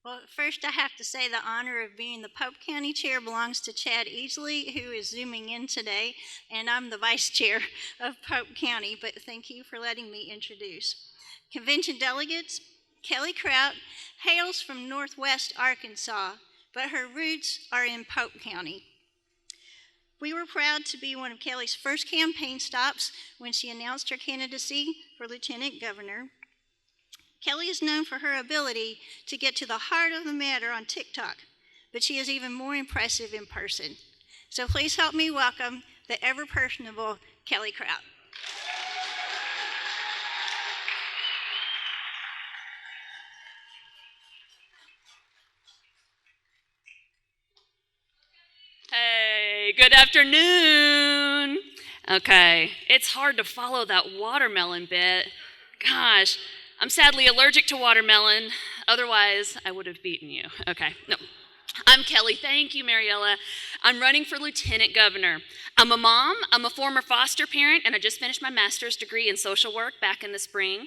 Well, first I have to say the honor of being the Pope County Chair belongs to Chad Easley, who is zooming in today, and I'm the Vice Chair of Pope County, but thank you for letting me introduce. Convention delegates, Kelly Krout hails from Northwest Arkansas, but her roots are in Pope County. We were proud to be one of Kelly's first campaign stops when she announced her candidacy for Lieutenant Governor. Kelly is known for her ability to get to the heart of the matter on TikTok, but she is even more impressive in person. So please help me welcome the ever-personable Kelly Krout. Hey, good afternoon. Okay, it's hard to follow that watermelon bit. Gosh, I'm sadly allergic to watermelon. Otherwise, I would have beaten you. Okay, no. I'm Kelly. Thank you, Mariella. I'm running for lieutenant governor. I'm a mom, I'm a former foster parent, and I just finished my master's degree in social work back in the spring.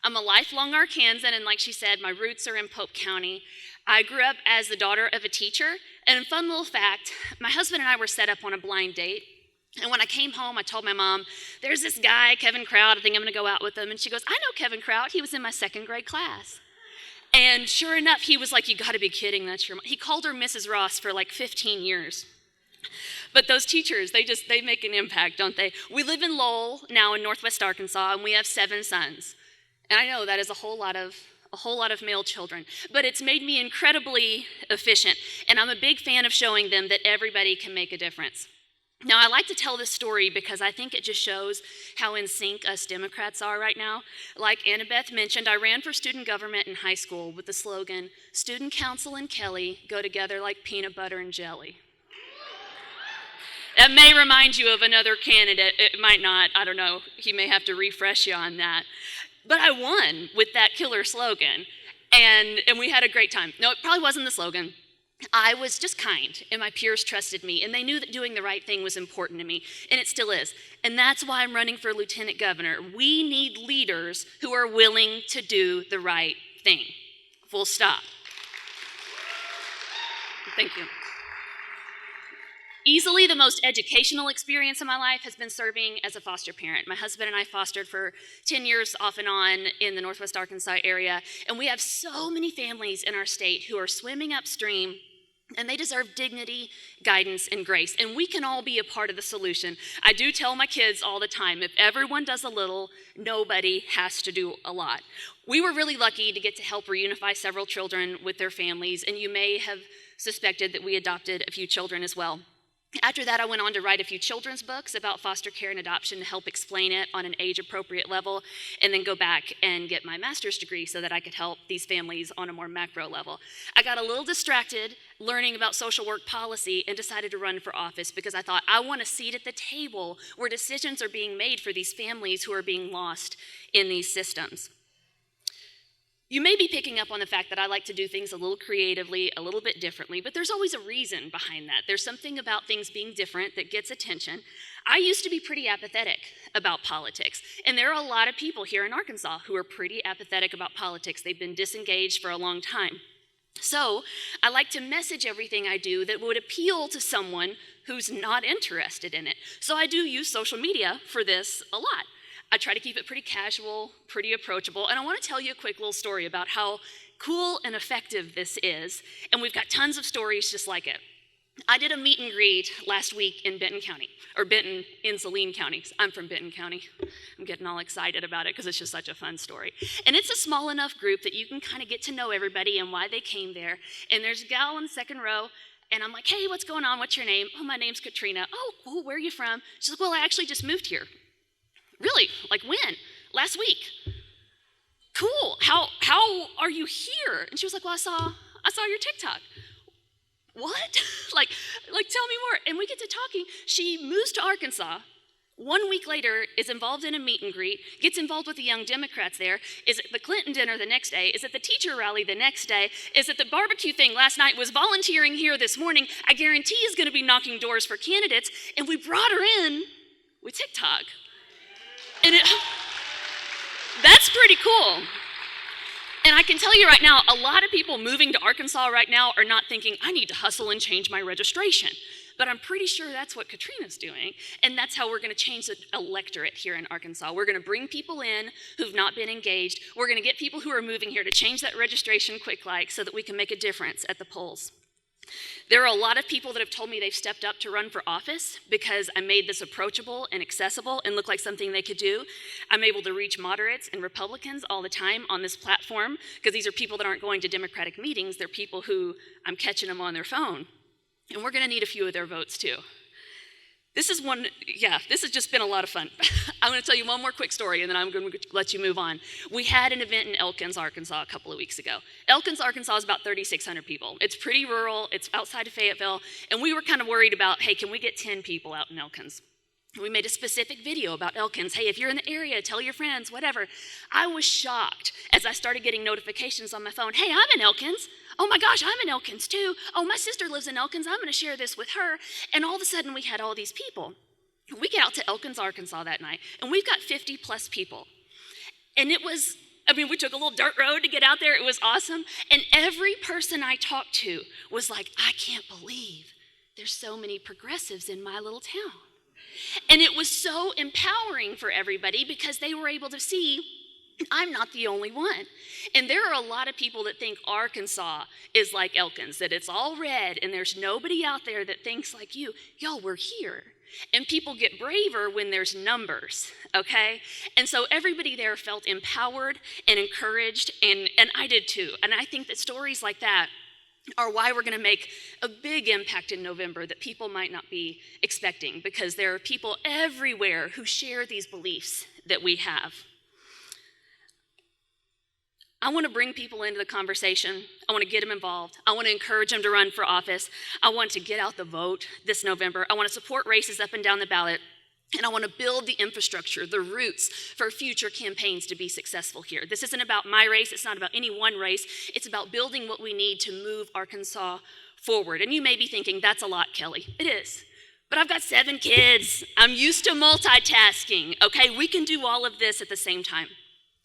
I'm a lifelong Arkansan, and like she said, my roots are in Pope County. I grew up as the daughter of a teacher, and a fun little fact, my husband and I were set up on a blind date. And when I came home, I told my mom, there's this guy, Kevin Krout, I think I'm gonna go out with him. And she goes, I know Kevin Krout, he was in my second grade class. And sure enough, he was like, you gotta be kidding, that's your mom. He called her Mrs. Ross for like 15 years. But those teachers, they make an impact, don't they? We live in Lowell now in Northwest Arkansas, and we have 7 sons. And I know that is a whole lot of male children, but it's made me incredibly efficient. And I'm a big fan of showing them that everybody can make a difference. Now, I like to tell this story because I think it just shows how in sync us Democrats are right now. Like Annabeth mentioned, I ran for student government in high school with the slogan, Student Council and Kelly go together like peanut butter and jelly. That may remind you of another candidate. It might not. I don't know. He may have to refresh you on that. But I won with that killer slogan, and we had a great time. No, it probably wasn't the slogan. I was just kind, and my peers trusted me, and they knew that doing the right thing was important to me, and it still is. And that's why I'm running for lieutenant governor. We need leaders who are willing to do the right thing. Full stop. Thank you. Easily the most educational experience in my life has been serving as a foster parent. My husband and I fostered for 10 years off and on in the Northwest Arkansas area, and we have so many families in our state who are swimming upstream, and they deserve dignity, guidance, and grace, and we can all be a part of the solution. I do tell my kids all the time, if everyone does a little, nobody has to do a lot. We were really lucky to get to help reunify several children with their families, and you may have suspected that we adopted a few children as well. After that, I went on to write a few children's books about foster care and adoption to help explain it on an age-appropriate level, and then go back and get my master's degree so that I could help these families on a more macro level. I got a little distracted learning about social work policy and decided to run for office because I thought I want a seat at the table where decisions are being made for these families who are being lost in these systems. You may be picking up on the fact that I like to do things a little creatively, a little bit differently, but there's always a reason behind that. There's something about things being different that gets attention. I used to be pretty apathetic about politics, and there are a lot of people here in Arkansas who are pretty apathetic about politics. They've been disengaged for a long time. So I like to message everything I do that would appeal to someone who's not interested in it. So I do use social media for this a lot. I try to keep it pretty casual, pretty approachable, and I want to tell you a quick little story about how cool and effective this is, and we've got tons of stories just like it. I did a meet and greet last week in Benton County, or Benton in Saline County. I'm from Benton County. I'm getting all excited about it because it's just such a fun story. And it's a small enough group that you can kind of get to know everybody and why they came there. And there's a gal in the second row, and I'm like, hey, what's going on? What's your name? Oh, my name's Katrina. Oh, cool, where are you from? She's like, well, I actually just moved here. Really? Like when? Last week. Cool. How are you here? And she was like, well, I saw your TikTok. What? like tell me more. And we get to talking. She moves to Arkansas. 1 week later, is involved in a meet and greet, gets involved with the Young Democrats there, is at the Clinton dinner the next day, is at the teacher rally the next day, is at the barbecue thing last night, was volunteering here this morning. I guarantee is going to be knocking doors for candidates, and we brought her in with TikTok. And that's pretty cool. And I can tell you right now, a lot of people moving to Arkansas right now are not thinking, I need to hustle and change my registration. But I'm pretty sure that's what Katrina's doing, and that's how we're going to change the electorate here in Arkansas. We're going to bring people in who've not been engaged. We're going to get people who are moving here to change that registration quick-like so that we can make a difference at the polls. There are a lot of people that have told me they've stepped up to run for office because I made this approachable and accessible and look like something they could do. I'm able to reach moderates and Republicans all the time on this platform because these are people that aren't going to Democratic meetings. They're people who I'm catching them on their phone. And we're going to need a few of their votes too. This has just been a lot of fun. I'm going to tell you one more quick story and then I'm going to let you move on. We had an event in Elkins, Arkansas a couple of weeks ago. Elkins, Arkansas is about 3,600 people. It's pretty rural, it's outside of Fayetteville, and we were kind of worried about, hey, can we get 10 people out in Elkins? We made a specific video about Elkins. Hey, if you're in the area, tell your friends, whatever. I was shocked as I started getting notifications on my phone. Hey, I'm in Elkins. Oh my gosh, I'm in Elkins too. Oh, my sister lives in Elkins. I'm going to share this with her. And all of a sudden, we had all these people. We get out to Elkins, Arkansas that night, and we've got 50 plus people. And we took a little dirt road to get out there. It was awesome. And every person I talked to was like, I can't believe there's so many progressives in my little town. And it was so empowering for everybody because they were able to see I'm not the only one. And there are a lot of people that think Arkansas is like Elkins, that it's all red and there's nobody out there that thinks like you. Y'all, we're here. And people get braver when there's numbers, okay? And so everybody there felt empowered and encouraged, and I did too. And I think that stories like that are why we're going to make a big impact in November that people might not be expecting, because there are people everywhere who share these beliefs that we have. I want to bring people into the conversation. I want to get them involved. I want to encourage them to run for office. I want to get out the vote this November. I want to support races up and down the ballot. And I want to build the infrastructure, the roots for future campaigns to be successful here. This isn't about my race. It's not about any one race. It's about building what we need to move Arkansas forward. And you may be thinking, that's a lot, Kelly. It is. But I've got 7 kids. I'm used to multitasking, okay? We can do all of this at the same time.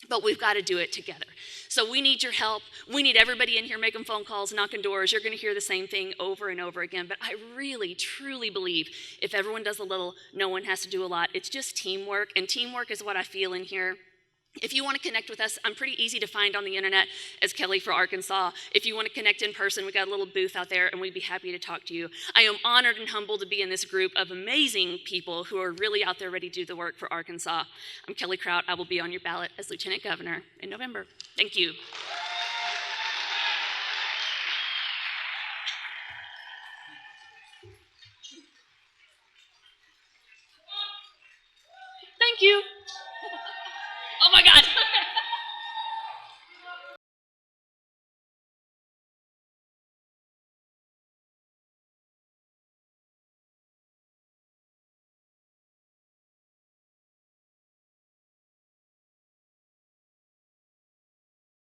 But we've got to do it together. So we need your help. We need everybody in here making phone calls, knocking doors. You're going to hear the same thing over and over again. But I really, truly believe if everyone does a little, no one has to do a lot. It's just teamwork, and teamwork is what I feel in here. If you want to connect with us, I'm pretty easy to find on the internet as Kelly for Arkansas. If you want to connect in person, we got a little booth out there, and we'd be happy to talk to you. I am honored and humbled to be in this group of amazing people who are really out there ready to do the work for Arkansas. I'm Kelly Krout. I will be on your ballot as Lieutenant Governor in November. Thank you. Thank you. Oh my God.